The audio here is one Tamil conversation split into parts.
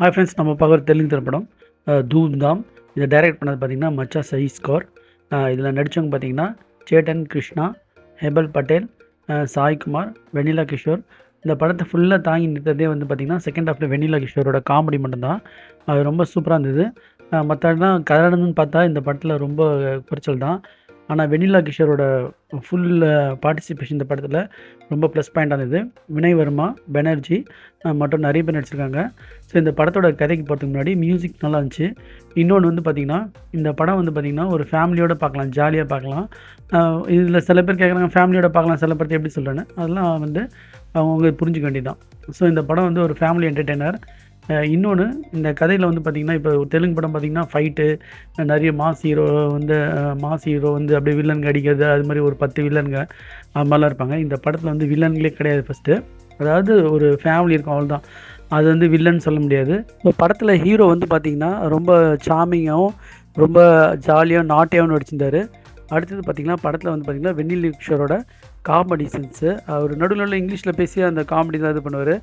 ஹாய் ஃப்ரெண்ட்ஸ், நம்ம பார்க்குற தெலுங்கு திரைப்படம் தூம் தாம். இதை டைரக்ட் பண்ணது பார்த்தீங்கன்னா மச்சா சைஸ்கார். இதில் நடித்தவங்க பார்த்தீங்கன்னா சேட்டன் கிருஷ்ணா, ஹெபல் பட்டேல், சாய்குமார், வெண்ணிலா கிஷோர். இந்த படத்தை ஃபுல்லாக தாங்கி நிறுத்ததே வந்து பார்த்திங்கன்னா செகண்ட் ஹாஃபில் வெண்ணிலா கிஷோரோட காமெடி மட்டும்தான். அது ரொம்ப சூப்பராக இருந்தது. மற்றலாம் கலடணுன்னு பார்த்தா இந்த படத்தில் ரொம்ப குறைச்சல் தான். ஆனால் வெண்ணிலா கிஷோரோட ஃபுல் பார்ட்டிசிபேஷன் இந்த படத்தில் ரொம்ப ப்ளஸ் பாயிண்டாக இருந்தது. வினய் வர்மா, பெனர்ஜி மற்றும் நிறைய பேர் நடிச்சிருக்காங்க. ஸோ இந்த படத்தோட கதைக்கு போகிறதுக்கு முன்னாடி மியூசிக் நல்லா இருந்துச்சு. இன்னொன்று வந்து பார்த்திங்கன்னா, இந்த படம் வந்து பார்த்திங்கன்னா ஒரு ஃபேமிலியோடு பார்க்கலாம், ஜாலியாக பார்க்கலாம். இதில் சில பேர் கேட்குறாங்க ஃபேமிலியோட பார்க்கலாம் சில படத்தை எப்படி சொல்கிறேன்னு. அதெல்லாம் வந்து அவங்க புரிஞ்சுக்க வேண்டியது தான். ஸோ இந்த படம் வந்து ஒரு ஃபேமிலி என்டர்டெய்னர். இன்னொன்று இந்த கதையில் வந்து பார்த்திங்கன்னா, இப்போ தெலுங்கு படம் பார்த்திங்கன்னா ஃபைட்டு, நிறைய மாஸ் ஹீரோ வந்து அப்படியே வில்லனுங்க அடிக்கிறது, அது மாதிரி ஒரு 10 வில்லனுங்க அது மாதிரிலாம் இருப்பாங்க. இந்த படத்தில் வந்து வில்லன்களே கிடையாது ஃபஸ்ட்டு. அதாவது ஒரு ஃபேமிலி இருக்கும், அவ்வளோதான். அது வந்து வில்லன் சொல்ல முடியாது. இப்போ படத்தில் ஹீரோ வந்து பார்த்திங்கன்னா ரொம்ப சாமிங்காகவும் ரொம்ப ஜாலியாக நாட்டியாகவும் நடிச்சிருந்தார். அடுத்தது பார்த்திங்கன்னா படத்தில் வந்து பார்த்திங்கன்னா வெண்ணிலா கிஷோரோட காமெடி சென்ஸு, அவர் நடுவில் இங்கிலீஷில் பேசி அந்த காமெடி தான் இது பண்ணுவார்.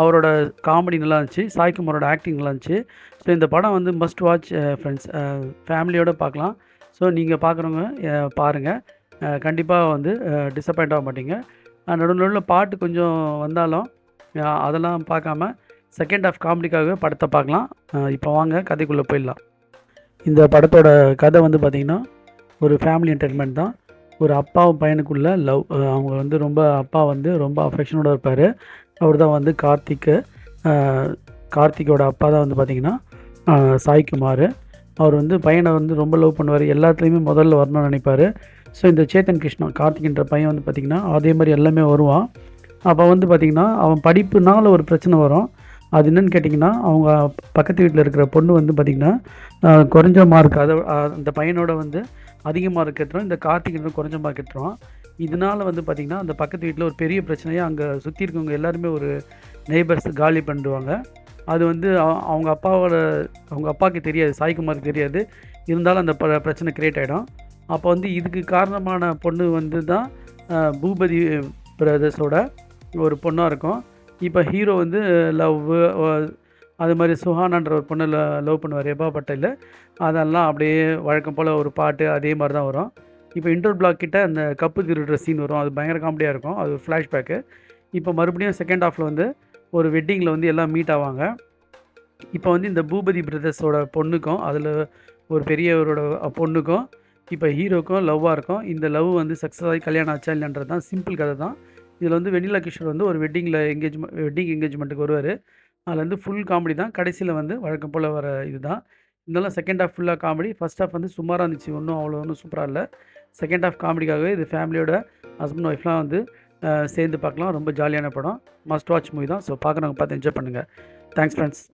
அவரோட காமெடி நல்லா இருந்துச்சு. சாய்குமாரோட ஆக்டிங் நல்லா இருந்துச்சு. ஸோ இந்த படம் வந்து மஸ்ட் வாட்ச் ஃப்ரெண்ட்ஸ். ஃபேமிலியோடு பார்க்கலாம். ஸோ நீங்கள் பார்க்குறவங்க பாருங்கள். கண்டிப்பாக வந்து டிசப்பாயிண்ட் ஆக மாட்டீங்க. நடுவில் பாட்டு கொஞ்சம் வந்தாலும் அதெல்லாம் பார்க்காம செகண்ட் ஹாஃப் காமெடிக்காகவே படத்தை பார்க்கலாம். இப்போ வாங்க கதைக்குள்ளே போயிடலாம். இந்த படத்தோட கதை வந்து பார்த்திங்கன்னா ஒரு ஃபேமிலி என்டர்டெயின்மெண்ட் தான். ஒரு அப்பாவும் பையனுக்குள்ள லவ். அவங்க வந்து அப்பா வந்து ரொம்ப அஃபெக்ஷனோட இருப்பார். அவர் தான் வந்து கார்த்திக்கோட அப்பா தான் வந்து பார்த்திங்கன்னா சாய்குமார். அவர் வந்து பையனை வந்து ரொம்ப லவ் பண்ணுவார். எல்லாத்துலேயுமே முதல்ல வரணும்னு நினைப்பார். ஸோ இந்த சேத்தன் கிருஷ்ணா கார்த்திக்ன்ற பையன் வந்து பார்த்திங்கன்னா அதே மாதிரி எல்லாமே வருவான். அப்போ வந்து பார்த்திங்கன்னா அவன் படிப்புனால ஒரு பிரச்சனை வரும். அது என்னென்னு கேட்டிங்கன்னா, அவங்க பக்கத்து வீட்டில் இருக்கிற பொண்ணு வந்து பார்த்திங்கன்னா குறைஞ்ச மார்க், அந்த பையனோட வந்து அதிக மார்க் எடுத்துரும். இந்த கார்த்திக் குறைஞ்ச மார்க் எடுத்துருவான். இதனால் வந்து பார்த்திங்கன்னா அந்த பக்கத்து வீட்டில் ஒரு பெரிய பிரச்சனையாக அங்கே சுற்றி இருக்கவங்க எல்லாருமே ஒரு நெய்பர்ஸ் காலி பண்ணிடுவாங்க. அது வந்து அவங்க அப்பாவுக்கு தெரியாது, சாய்குமாருக்கு தெரியாது. இருந்தாலும் அந்த பிரச்சனை க்ரியேட் ஆகிடும். அப்போ வந்து இதுக்கு காரணமான பொண்ணு வந்து தான் பூபதி பிரதர்ஸோட ஒரு பொண்ணாக இருக்கும். இப்போ ஹீரோ வந்து அது மாதிரி சுஹானான்ற ஒரு பொண்ணு லவ் பண்ணுவார், ரெபா பட்டேல். அதெல்லாம் அப்படியே வழக்கம் போல் ஒரு பாட்டு அதே மாதிரி தான் வரும். இப்போ இன்டர் பிளாக் கிட்ட அந்த கப்பு திருடுற சீன் வரும். அது பயங்கர காமெடியாக இருக்கும். அது ஃப்ளாஷ்பேக்கு. இப்போ மறுபடியும் செகண்ட் ஹாஃபில் வந்து ஒரு வெட்டிங்கில் வந்து எல்லாம் மீட் ஆவாங்க. இப்போ வந்து இந்த பூபதி பிரதர்ஸோட பொண்ணுக்கும் அதில் ஒரு பெரியவரோட பொண்ணுக்கும் இப்போ ஹீரோக்கும் லவ்வாக இருக்கும். இந்த லவ் வந்து சக்ஸஸ் ஆகி கல்யாணம் ஆச்சா இல்லைன்றது தான் சிம்பிள் கதை தான். இதில் வந்து வெண்ணிலா கிஷோர் வந்து ஒரு வெட்டிங் என்கேஜ்மெண்ட்டுக்கு வருவார். அதில் வந்து ஃபுல் காமெடி தான். கடைசியில் வந்து வழக்கம் போல் வர இது தான். இருந்தாலும் செகண்ட் ஹாஃப் ஃபுல்லாக காமெடி. ஃபஸ்ட் ஹாஃப் வந்து சுமாராக இருந்துச்சு, ஒன்றும் சூப்பராக இல்லை. செகண்ட் ஹாஃப் காமெடிக்காகவே இது ஃபேமிலியோட ஹஸ்பண்ட் ஒய்ஃப்லாம் வந்து சேர்ந்து பார்க்கலாம். ரொம்ப ஜாலியான படம். மஸ்ட் வாட்ச் மூவி தான். ஸோ பார்க்குறவங்க பார்த்து என்ஜாய் பண்ணுங்கள். Thanks friends.